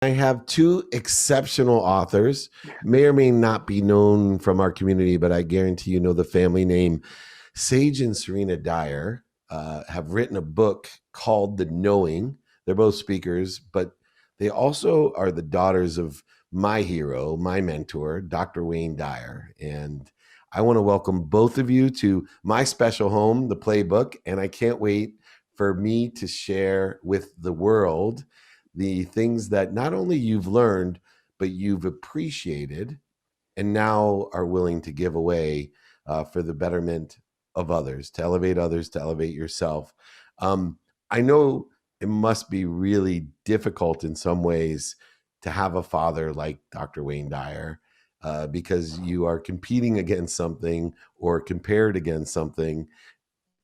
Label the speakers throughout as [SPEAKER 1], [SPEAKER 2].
[SPEAKER 1] I have two exceptional authors, may or may not be known from our community, but I guarantee you know the family name. Saje and Serena Dyer have written a book called The Knowing. They're both speakers, but they also are the daughters of my hero, my mentor, Dr. Wayne Dyer. And I want to welcome both of you to my special home, the Playbook. And I can't wait for me to share with the world the things that not only you've learned, but you've appreciated and now are willing to give away for the betterment of others, to elevate yourself. Um, I know it must be really difficult in some ways to have a father like Dr. Wayne Dyer because you are competing against something or compared against something.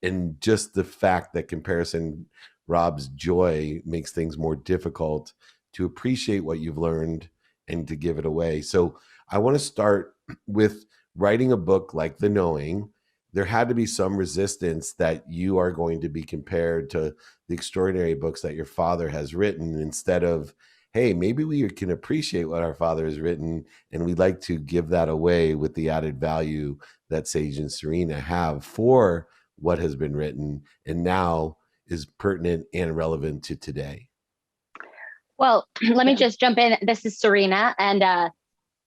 [SPEAKER 1] And just the fact that comparison robs joy makes things more difficult to appreciate what you've learned and to give it away. So I want to start with writing a book like The Knowing. There had to be some resistance that you are going to be compared to the extraordinary books that your father has written instead of, hey, maybe we can appreciate what our father has written and we'd like to give that away with the added value that Saje and Serena have for what has been written and now is pertinent and relevant to today.
[SPEAKER 2] Well, let me just jump in. This is Serena, and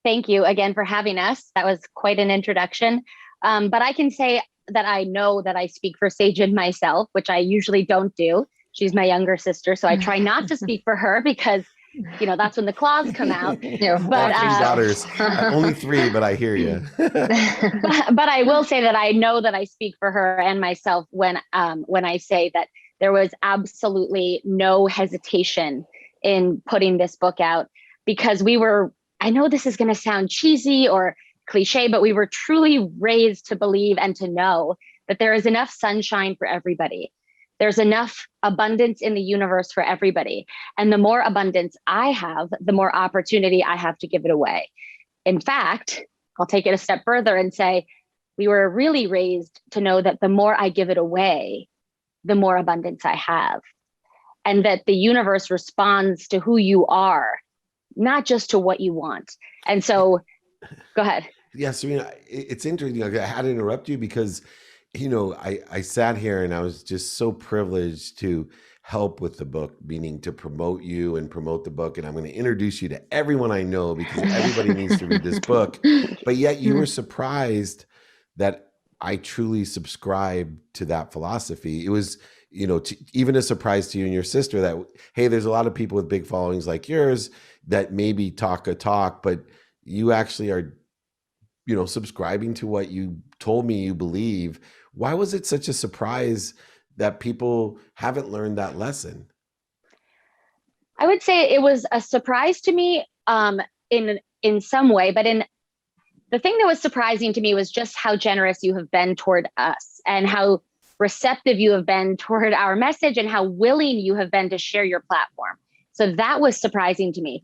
[SPEAKER 2] thank you again for having us. That was quite an introduction. But I can say that I know that I speak for Saje and myself, which I usually don't do. She's my younger sister, so I try not to speak for her because, you know, that's when the claws come out.
[SPEAKER 1] But three daughters, only three, but I hear you.
[SPEAKER 2] but I will say that I know that I speak for her and myself when I say that there was absolutely no hesitation in putting this book out because I know this is going to sound cheesy or cliche, but we were truly raised to believe and to know that there is enough sunshine for everybody. There's enough abundance in the universe for everybody. And the more abundance I have, the more opportunity I have to give it away. In fact, I'll take it a step further and say, we were really raised to know that the more I give it away, the more abundance I have. And that the universe responds to who you are, not just to what you want. And so, go ahead.
[SPEAKER 1] Yeah, Serena, it's interesting. I had to interrupt you because, you know, I sat here and I was just so privileged to help with the book, meaning to promote you and promote the book. And I'm going to introduce you to everyone I know because everybody needs to read this book. But yet you were surprised that I truly subscribe to that philosophy. It was, you know, even a surprise to you and your sister that, hey, there's a lot of people with big followings like yours that maybe talk a talk, but you actually are, you know, subscribing to what you told me you believe. Why was it such a surprise that people haven't learned that lesson?
[SPEAKER 2] I would say it was a surprise to me in some way, but the thing that was surprising to me was just how generous you have been toward us and how receptive you have been toward our message and how willing you have been to share your platform. So that was surprising to me.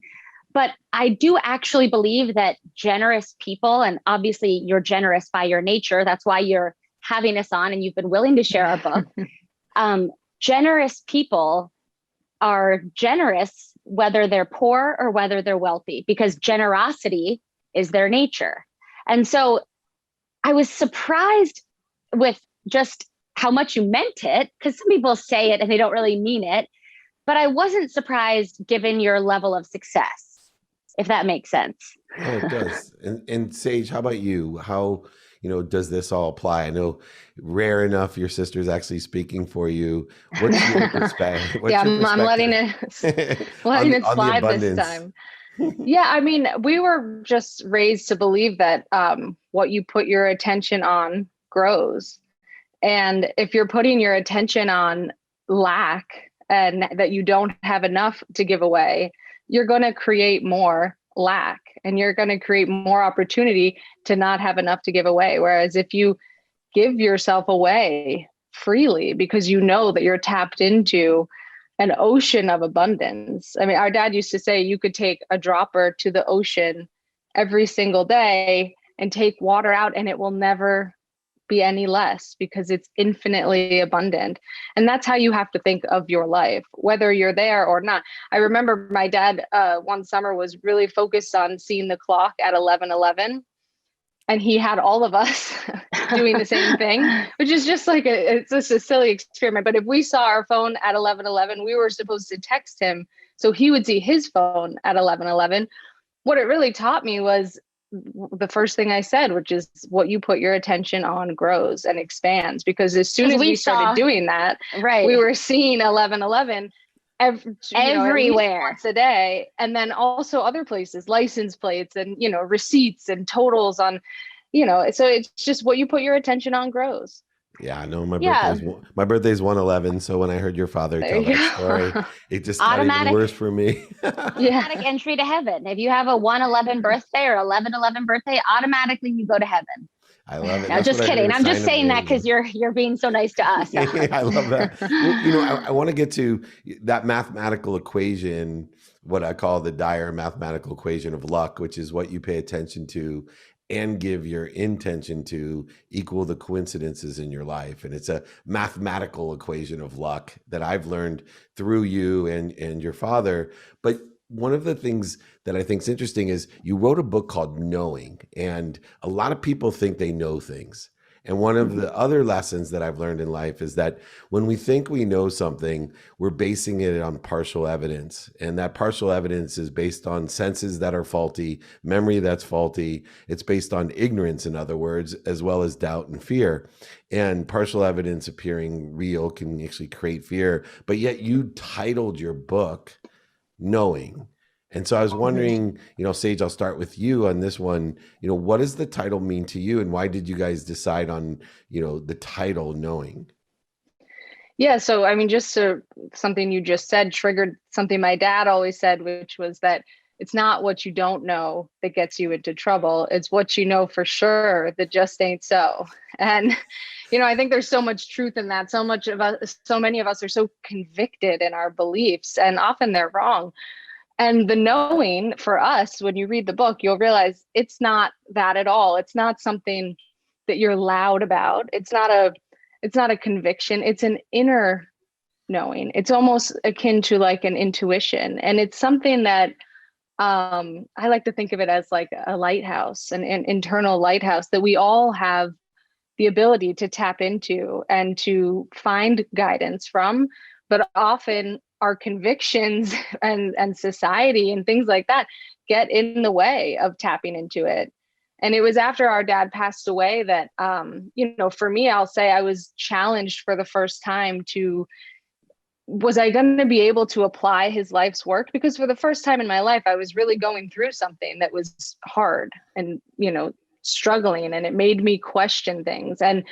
[SPEAKER 2] But I do actually believe that generous people, and obviously you're generous by your nature, that's why you're having us on and you've been willing to share our book. Generous people are generous whether they're poor or whether they're wealthy, because generosity is their nature. And so I was surprised with just how much you meant it, because some people say it and they don't really mean it, but I wasn't surprised given your level of success, if that makes sense.
[SPEAKER 1] Oh, it does. And Saje, how about you? How, you know, does this all apply? I know rare enough your sister's actually speaking for you. What's your perspective?
[SPEAKER 3] I'm letting it slide this time. Yeah, I mean, we were just raised to believe that what you put your attention on grows. And if you're putting your attention on lack and that you don't have enough to give away, you're going to create more lack and you're going to create more opportunity to not have enough to give away. Whereas if you give yourself away freely because you know that you're tapped into an ocean of abundance. I mean, our dad used to say you could take a dropper to the ocean every single day and take water out and it will never be any less because it's infinitely abundant. And that's how you have to think of your life, whether you're there or not. I remember my dad one summer was really focused on seeing the clock at 11:11, and he had all of us doing the same thing, which is just like it's just a silly experiment. But if we saw our phone at 11:11, we were supposed to text him so he would see his phone at 11:11. What it really taught me was the first thing I said, which is what you put your attention on grows and expands. Because as soon as we started doing that,
[SPEAKER 2] right,
[SPEAKER 3] we were seeing 11:11
[SPEAKER 2] everywhere
[SPEAKER 3] once a day, and then also other places, license plates and receipts and totals on, so it's just what you put your attention on grows.
[SPEAKER 1] Yeah, I know my birthday's 1/11, so when I heard your father tell that story, it just got even worse for me.
[SPEAKER 2] Automatic entry to heaven. If you have a 1/11 birthday or 11/11 birthday, automatically you go to heaven.
[SPEAKER 1] I love it.
[SPEAKER 2] No, just kidding. I'm just saying that because you're being so nice to us.
[SPEAKER 1] I love that. Well, I want to get to that mathematical equation, what I call the Dyer mathematical equation of luck, which is what you pay attention to and give your intention to equal the coincidences in your life. And it's a mathematical equation of luck that I've learned through you and your father. But one of the things that I think is interesting is you wrote a book called Knowing, and a lot of people think they know things. And one of the other lessons that I've learned in life is that when we think we know something, we're basing it on partial evidence. And that partial evidence is based on senses that are faulty, memory that's faulty. It's based on ignorance, in other words, as well as doubt and fear. And partial evidence appearing real can actually create fear. But yet you titled your book Knowing. And so I was wondering, Sage, I'll start with you on this one. What does the title mean to you, and why did you guys decide on, the title Knowing?
[SPEAKER 3] Yeah. So, something you just said triggered something my dad always said, which was that it's not what you don't know that gets you into trouble. It's what you know for sure that just ain't so. And, I think there's so much truth in that. So many of us are so convicted in our beliefs, and often they're wrong. And the knowing for us, when you read the book, you'll realize it's not that at all. It's not something that you're loud about. It's not a conviction. It's an inner knowing. It's almost akin to like an intuition. And it's something that I like to think of it as like a lighthouse, an internal lighthouse that we all have the ability to tap into and to find guidance from. But often our convictions and society and things like that get in the way of tapping into it. And it was after our dad passed away that, for me, I'll say I was challenged for the first time was I going to be able to apply his life's work? Because for the first time in my life, I was really going through something that was hard and, struggling, and it made me question things. And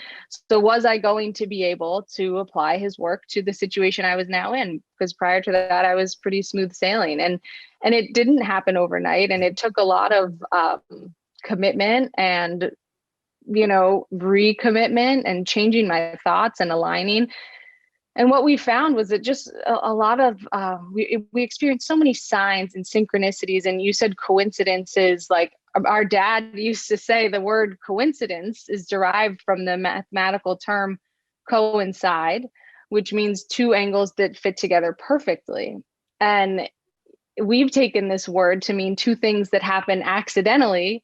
[SPEAKER 3] so was I going to be able to apply his work to the situation I was now in? Because prior to that, I was pretty smooth sailing, and it didn't happen overnight. And it took a lot of commitment and, recommitment and changing my thoughts and aligning. And what we found was that just a lot of, we experienced so many signs and synchronicities. And you said coincidences, like our dad used to say the word coincidence is derived from the mathematical term coincide, which means two angles that fit together perfectly. And we've taken this word to mean two things that happen accidentally,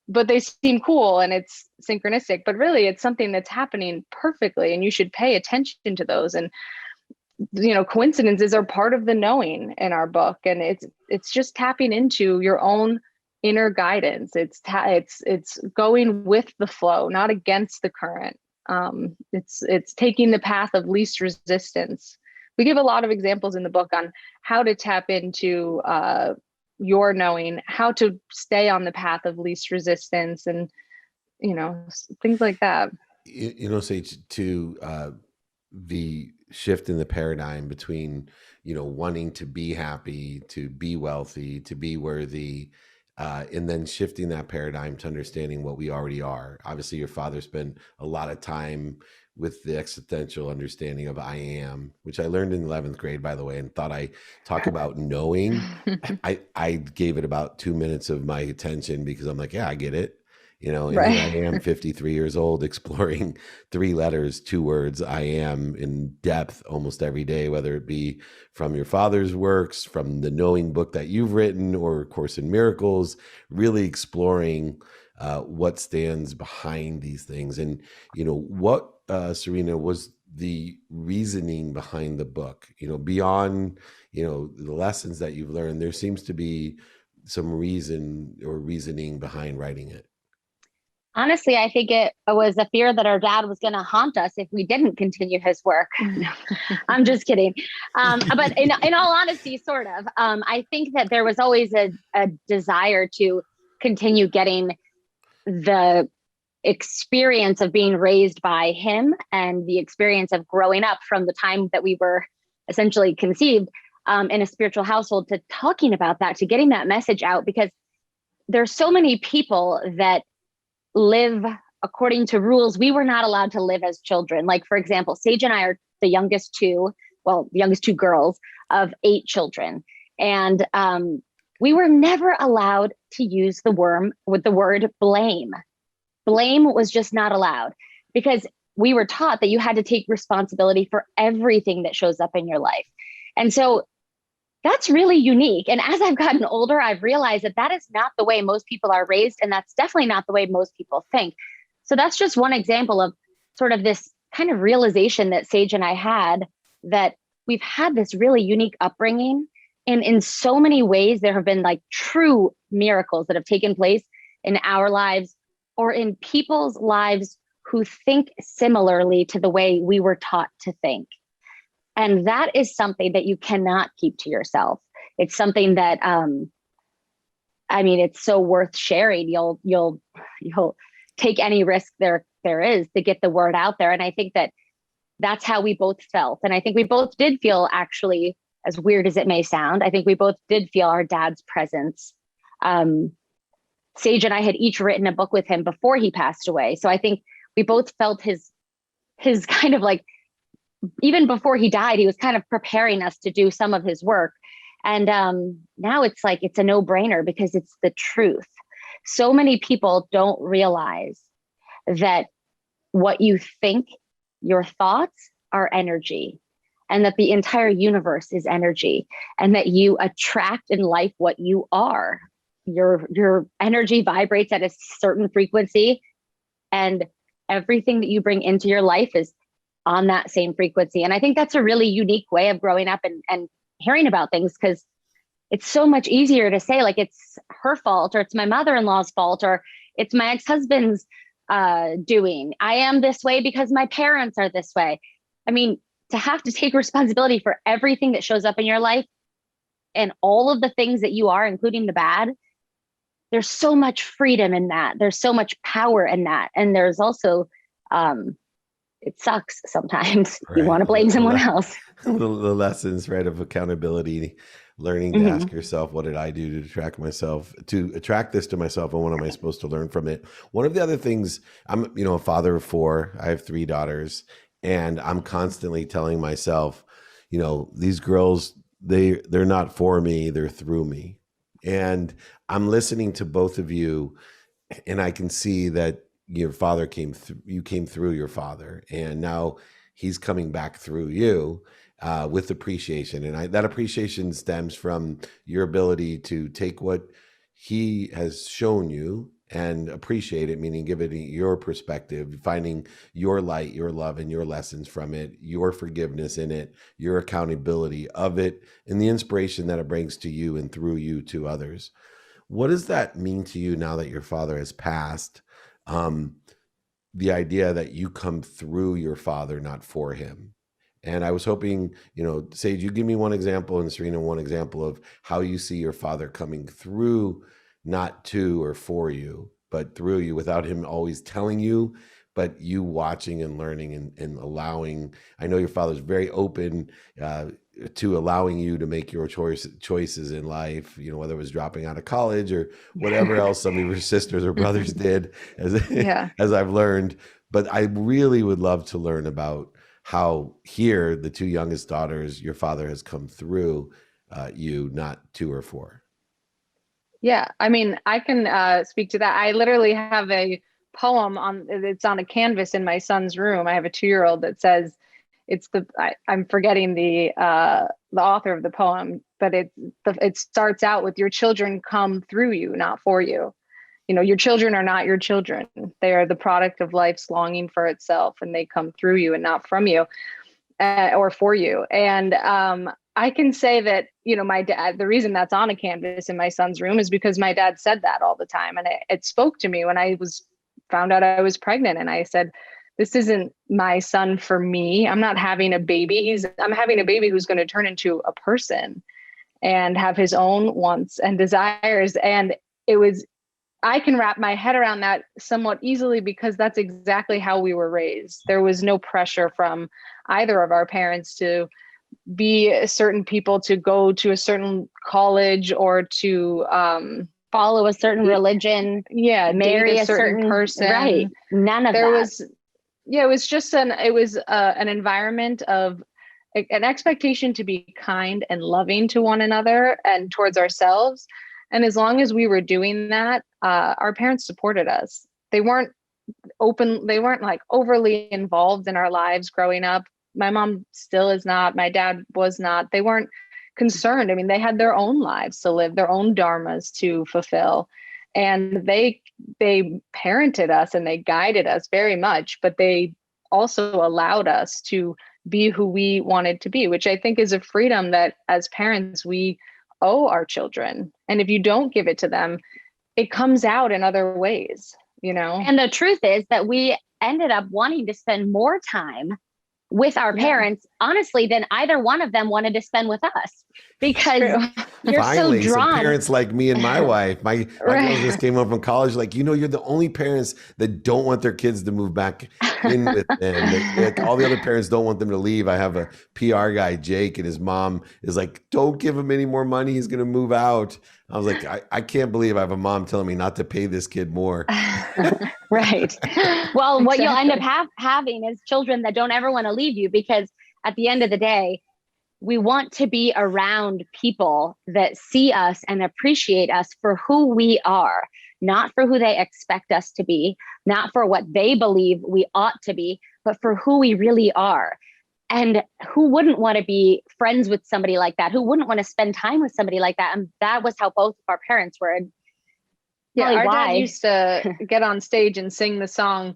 [SPEAKER 3] but they seem cool and it's synchronistic, but really it's something that's happening perfectly, and you should pay attention to those. And, coincidences are part of the knowing in our book. And it's just tapping into your own inner guidance. It's going with the flow, not against the current. It's taking the path of least resistance. We give a lot of examples in the book on how to tap into your knowing, how to stay on the path of least resistance, and things like that.
[SPEAKER 1] Sage, to the shift in the paradigm between wanting to be happy, to be wealthy, to be worthy, and then shifting that paradigm to understanding what we already are. Obviously, your father spent a lot of time with the existential understanding of I am, which I learned in 11th grade, by the way, and thought I talk about knowing. I gave it about 2 minutes of my attention because I'm like, yeah, I get it. And here I am 53 years old exploring 3 letters, 2 words, I am, in depth almost every day, whether it be from your father's works, from the Knowing book that you've written, or Course in Miracles, really exploring what stands behind these things. And, what, Serena, was the reasoning behind the book? Beyond, the lessons that you've learned, there seems to be some reason or reasoning behind writing it.
[SPEAKER 2] Honestly, I think it was a fear that our dad was going to haunt us if we didn't continue his work. I'm just kidding. But in all honesty, sort of. I think that there was always a desire to continue getting the experience of being raised by him and the experience of growing up from the time that we were essentially conceived in a spiritual household, to talking about that, to getting that message out, because there's so many people that live according to rules we were not allowed to live as children. Like, for example, Saje and I are the youngest two girls of 8 children. And we were never allowed to use the word blame. Blame was just not allowed, because we were taught that you had to take responsibility for everything that shows up in your life. And so that's really unique. And as I've gotten older, I've realized that that is not the way most people are raised. And that's definitely not the way most people think. So that's just one example of sort of this kind of realization that Saje and I had, that we've had this really unique upbringing. And in so many ways, there have been like true miracles that have taken place in our lives or in people's lives who think similarly to the way we were taught to think. And that is something that you cannot keep to yourself. It's something that, it's so worth sharing. You'll take any risk there is to get the word out there. And I think that that's how we both felt. And I think we both did feel, actually, as weird as it may sound, I think we both did feel our dad's presence. Saje and I had each written a book with him before he passed away. So I think we both felt his kind of like, even before he died, he was kind of preparing us to do some of his work. And now it's like, it's a no-brainer because it's the truth. So many people don't realize that what you think, your thoughts are energy, and that the entire universe is energy, and that you attract in life what you are. Your energy vibrates at a certain frequency, and everything that you bring into your life is on that same frequency. And I think that's a really unique way of growing up and hearing about things, because it's so much easier to say, like, it's her fault, or it's my mother-in-law's fault, or it's my ex-husband's doing. I am this way because my parents are this way. I mean, to have to take responsibility for everything that shows up in your life and all of the things that you are, including the bad, there's so much freedom in that. There's so much power in that. And there's also, it sucks sometimes. Right. You want to blame someone else.
[SPEAKER 1] The lessons, right, of accountability, learning to ask yourself, what did I do to attract this to myself, and what am I supposed to learn from it? One of the other things, I'm, a father of 4, I have 3 daughters, and I'm constantly telling myself, these girls, they're not for me, they're through me. And I'm listening to both of you, and I can see that your father you came through your father, and now he's coming back through you with appreciation. And that appreciation stems from your ability to take what he has shown you and appreciate it, meaning give it your perspective, finding your light, your love, and your lessons from it, your forgiveness in it, your accountability of it, and the inspiration that it brings to you and through you to others. What does that mean to you now that your father has passed? The idea that you come through your father, not for him. And I was hoping, Saje, you give me one example, and Serena, one example of how you see your father coming through, not to or for you, but through you, without him always telling you, but you watching and learning and allowing. I know your father's very open to allowing you to make your choices in life, whether it was dropping out of college or whatever else some of your sisters or brothers did, as I've learned. But I really would love to learn about how here, the 2 youngest daughters, your father has come through you, not to or for.
[SPEAKER 3] Yeah, I mean, I can speak to that. I literally have a poem it's on a canvas in my son's room. I have a 2-year-old that says, I'm forgetting the author of the poem, but it starts out with, your children come through you, not for you. You know, your children are not your children. They are the product of life's longing for itself, and they come through you and not from you, or for you. And I can say that, you know, my dad, the reason that's on a canvas in my son's room is because my dad said that all the time. And it spoke to me when I found out I was pregnant. And I said, this isn't my son for me. I'm not having a baby. I'm having a baby who's going to turn into a person and have his own wants and desires. And I can wrap my head around that somewhat easily, because that's exactly how we were raised. There was no pressure from either of our parents to be certain people, to go to a certain college, or to
[SPEAKER 2] follow a certain religion.
[SPEAKER 3] Yeah, marry a certain person.
[SPEAKER 2] Right. None of that.
[SPEAKER 3] It was just an environment of an expectation to be kind and loving to one another and towards ourselves. And as long as we were doing that, our parents supported us. They weren't like overly involved in our lives growing up. My mom still is not. My dad was not. They weren't concerned. I mean, they had their own lives to live, their own dharmas to fulfill. And they parented us and they guided us very much, but they also allowed us to be who we wanted to be, which I think is a freedom that as parents, we owe our children. And if you don't give it to them, it comes out in other ways, you know?
[SPEAKER 2] And the truth is that we ended up wanting to spend more time with our parents, honestly, than either one of them wanted to spend with us, because you're
[SPEAKER 1] Finally,
[SPEAKER 2] so drawn.
[SPEAKER 1] Some parents like me and my wife, my girls just came home from college. Like, you know, you're the only parents that don't want their kids to move back in with them. Like, all the other parents don't want them to leave. I have a PR guy, Jake, and his mom is like, don't give him any more money. He's going to move out. I was like, I can't believe I have a mom telling me not to pay this kid more.
[SPEAKER 2] Right. Well, what you'll end up having is children that don't ever want to leave you, because at the end of the day, we want to be around people that see us and appreciate us for who we are, not for who they expect us to be, not for what they believe we ought to be, but for who we really are. And who wouldn't want to be friends with somebody like that? Who wouldn't want to spend time with somebody like that? And that was how both of our parents were.
[SPEAKER 3] Yeah, our dad used to get on stage and sing the song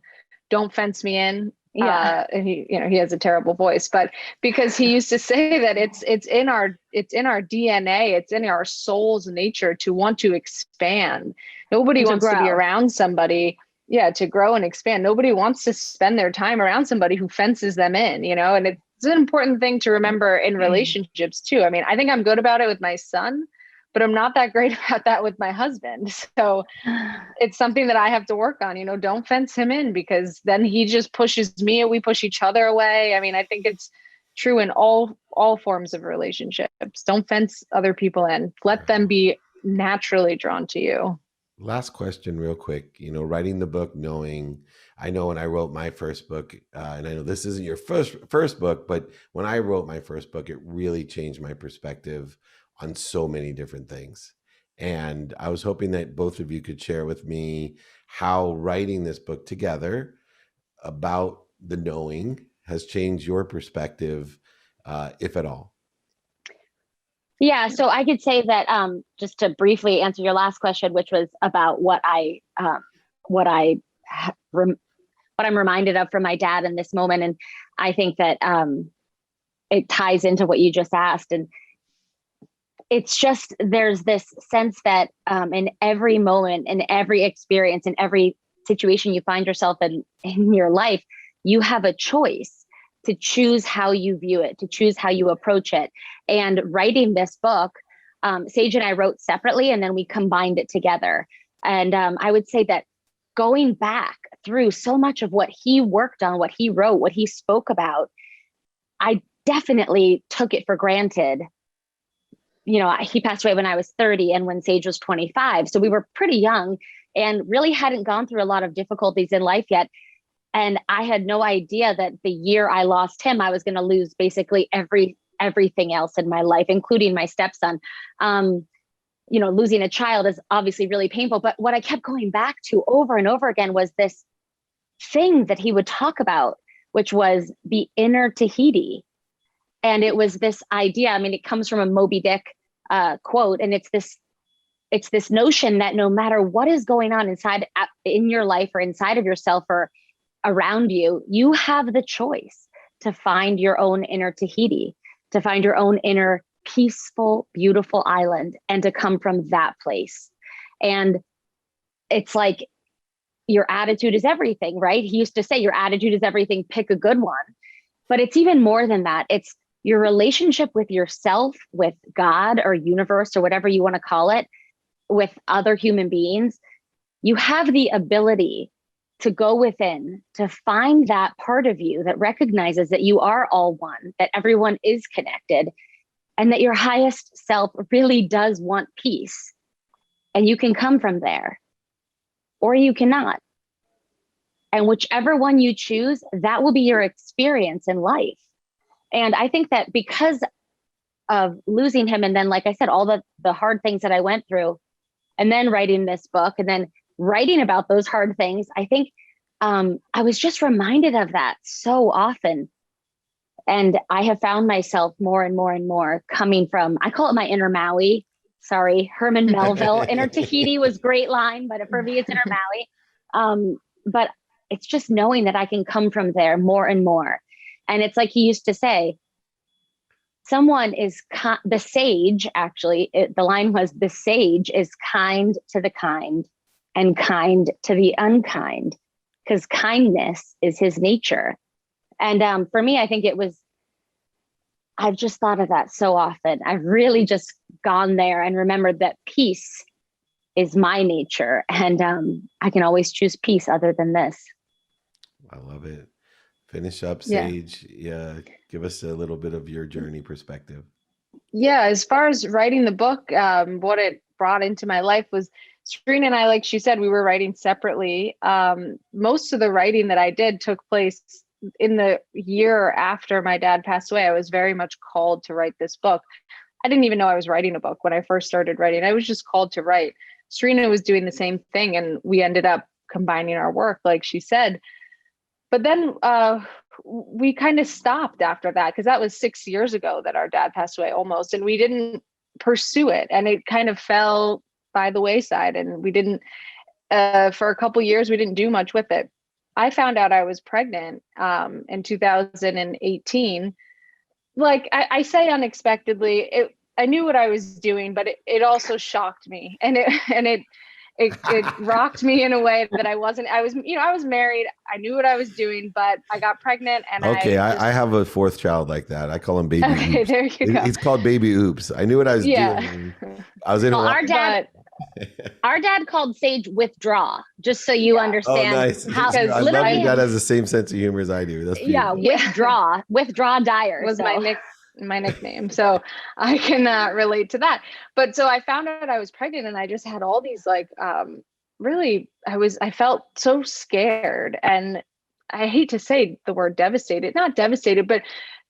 [SPEAKER 3] "Don't Fence Me In." Yeah, and he has a terrible voice, but because he used to say that it's in our DNA, it's in our soul's nature to want to expand. Nobody wants to be around somebody, to grow and expand. Nobody wants to spend their time around somebody who fences them in, and it's an important thing to remember in relationships too. I mean, I think I'm good about it with my son, but I'm not that great about that with my husband. So it's something that I have to work on, don't fence him in, because then he just pushes me and we push each other away. I mean, I think it's true in all forms of relationships. Don't fence other people in. Let them be naturally drawn to you.
[SPEAKER 1] Last question real quick, writing the book, I know when I wrote my first book, and I know this isn't your first book, but when I wrote my first book, it really changed my perspective on so many different things. And I was hoping that both of you could share with me how writing this book together about the knowing has changed your perspective, if at all.
[SPEAKER 2] Yeah, so I could say that just to briefly answer your last question, which was about what I'm reminded of from my dad in this moment. And I think that it ties into what you just asked. And it's just, there's this sense that in every moment, in every experience, in every situation you find yourself in your life, you have a choice to choose how you view it, to choose how you approach it. And writing this book, Saje and I wrote separately, and then we combined it together. And I would say that going back through so much of what he worked on, what he wrote, what he spoke about, I definitely took it for granted. He passed away when I was 30 and when Saje was 25. So we were pretty young and really hadn't gone through a lot of difficulties in life yet. And I had no idea that the year I lost him, I was going to lose basically everything else in my life, including my stepson. losing a child is obviously really painful. But what I kept going back to over and over again was this thing that he would talk about, which was the inner Tahiti. And it was this idea. I mean, it comes from a Moby Dick quote, and it's this notion that no matter what is going on in your life or inside of yourself or around you, you have the choice to find your own inner Tahiti, to find your own inner peaceful, beautiful island, and to come from that place. And it's like your attitude is everything, right? He used to say your attitude is everything, pick a good one. But it's even more than that. It's your relationship with yourself, with God or universe or whatever you want to call it, with other human beings. You have the ability to go within, to find that part of you that recognizes that you are all one, that everyone is connected, and that your highest self really does want peace. And you can come from there, or you cannot. And whichever one you choose, that will be your experience in life. And I think that because of losing him, and then, like I said, all the hard things that I went through, and then writing this book, and then writing about those hard things, I think I was just reminded of that so often. And I have found myself more and more and more coming from, I call it my inner Maui. Sorry, Herman Melville. Inner Tahiti was great line, but for me, it's inner Maui. But it's just knowing that I can come from there more and more. And it's like he used to say, someone is the sage, actually, the line was, the sage is kind to the kind and kind to the unkind, because kindness is his nature. And for me, I think I've just thought of that so often. I've really just gone there and remembered that peace is my nature. And I can always choose peace other than this.
[SPEAKER 1] I love it. Finish up, Sage. Yeah. Give us a little bit of your journey perspective.
[SPEAKER 3] Yeah. As far as writing the book, what it brought into my life was Serena and I, like she said, we were writing separately. Most of the writing that I did took place in the year after my dad passed away. I was very much called to write this book. I didn't even know I was writing a book when I first started writing. I was just called to write. Serena was doing the same thing, and we ended up combining our work, like she said. But then we kind of stopped after that, because that was 6 years ago that our dad passed away almost, and we didn't pursue it. And it kind of fell by the wayside, and we didn't, for a couple years, we didn't do much with it. I found out I was pregnant in 2018. Like I say unexpectedly, I knew what I was doing, but it also shocked me. And it rocked me in a way that I was married. I knew what I was doing, but I got pregnant. And
[SPEAKER 1] I have a fourth child like that. I call him baby
[SPEAKER 3] okay,
[SPEAKER 1] oops.
[SPEAKER 3] there you go.
[SPEAKER 1] It's called baby oops. I knew what I was doing. I was in
[SPEAKER 2] our dad called Sage withdraw, just so you understand.
[SPEAKER 1] Oh, nice.
[SPEAKER 2] How,
[SPEAKER 1] I love your dad has the same sense of humor as I do. That's beautiful.
[SPEAKER 2] Withdraw Dyer
[SPEAKER 3] was my nickname. So I can relate to that. But so I found out I was pregnant, and I just had all these I felt so scared, and I hate to say the word devastated, not devastated, but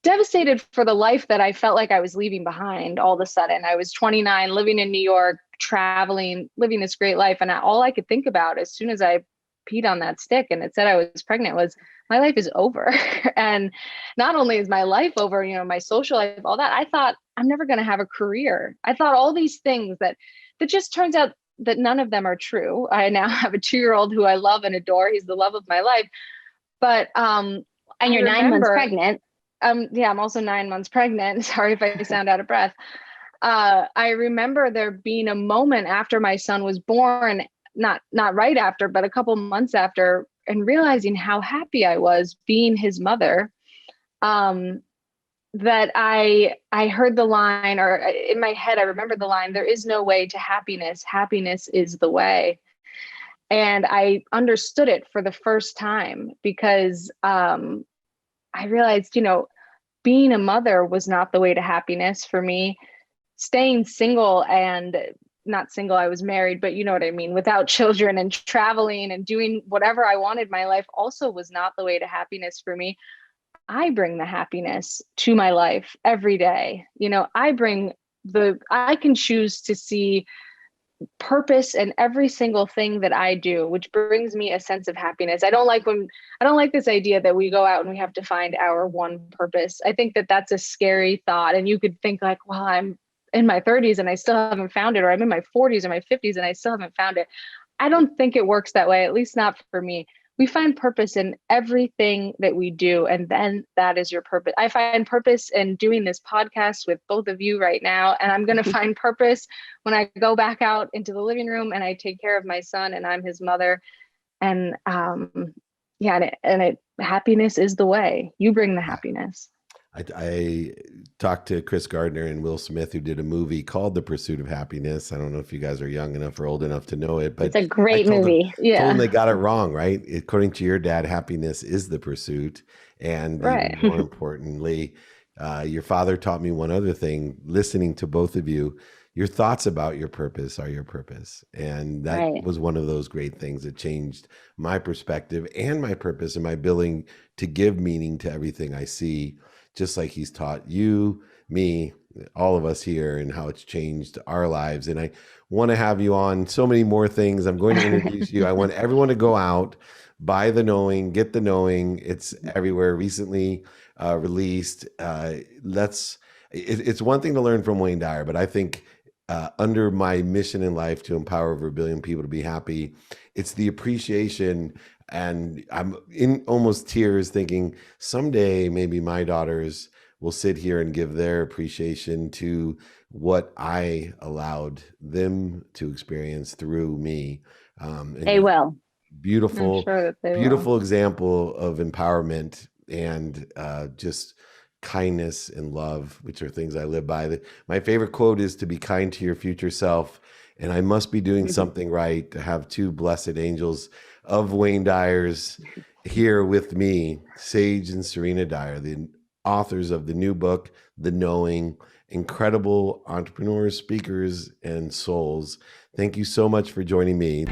[SPEAKER 3] devastated for the life that I felt like I was leaving behind. All of a sudden, I was 29, living in New York, traveling, living this great life. And all I could think about as soon as I peed on that stick and it said I was pregnant was, my life is over. And not only is my life over, my social life, all that, I thought I'm never going to have a career. I thought all these things that just turns out that none of them are true. I now have a 2-year-old who I love and adore. He's the love of my life. But,
[SPEAKER 2] and you're 9 months pregnant.
[SPEAKER 3] Yeah, I'm also 9 months pregnant. Sorry if I sound out of breath. I remember there being a moment after my son was born, not right after, but a couple months after, and realizing how happy I was being his mother, that I heard the line, or in my head, I remember the line, there is no way to happiness. Happiness is the way. And I understood it for the first time, because I realized, being a mother was not the way to happiness for me. Staying single, and not single, I was married, but you know what I mean, without children and traveling and doing whatever I wanted my life also was not the way to happiness for me. I bring the happiness to my life every day. I bring I can choose to see purpose in every single thing that I do, which brings me a sense of happiness. I don't like this idea that we go out and we have to find our one purpose. I think that that's a scary thought. And you could think like, well, I'm in my 30s and I still haven't found it, or I'm in my 40s or my 50s and I still haven't found it. I don't think it works that way, at least not for me. We find purpose in everything that we do, and then that is your purpose. I find purpose in doing this podcast with both of you right now, and I'm going to find purpose when I go back out into the living room and I take care of my son and I'm his mother. And happiness is the way. You bring the happiness.
[SPEAKER 1] I talked to Chris Gardner and Will Smith, who did a movie called The Pursuit of Happiness. I don't know if you guys are young enough or old enough to know it, but
[SPEAKER 2] it's a great movie.
[SPEAKER 1] Told them they got it wrong, right? According to your dad, happiness is the pursuit. And
[SPEAKER 3] right.
[SPEAKER 1] More importantly, your father taught me one other thing, listening to both of you. Your thoughts about your purpose are your purpose. And that was one of those great things that changed my perspective and my purpose and my ability to give meaning to everything I see, just like he's taught you, me, all of us here, and how it's changed our lives. And I want to have you on so many more things. I'm going to introduce you. I want everyone to go out, buy The Knowing, get The Knowing. It's everywhere, recently released. It's one thing to learn from Wayne Dyer, but I think under my mission in life to empower over 1 billion people to be happy, it's the appreciation. And I'm in almost tears thinking someday maybe my daughters will sit here and give their appreciation to what I allowed them to experience through me.
[SPEAKER 2] They will.
[SPEAKER 1] Beautiful, beautiful example of empowerment and just kindness and love, which are things I live by. My favorite quote is to be kind to your future self. And I must be doing something right to have two blessed angels of Wayne Dyers here with me, Saje and Serena Dyer, the authors of the new book, The Knowing, incredible entrepreneurs, speakers, and souls. Thank you so much for joining me.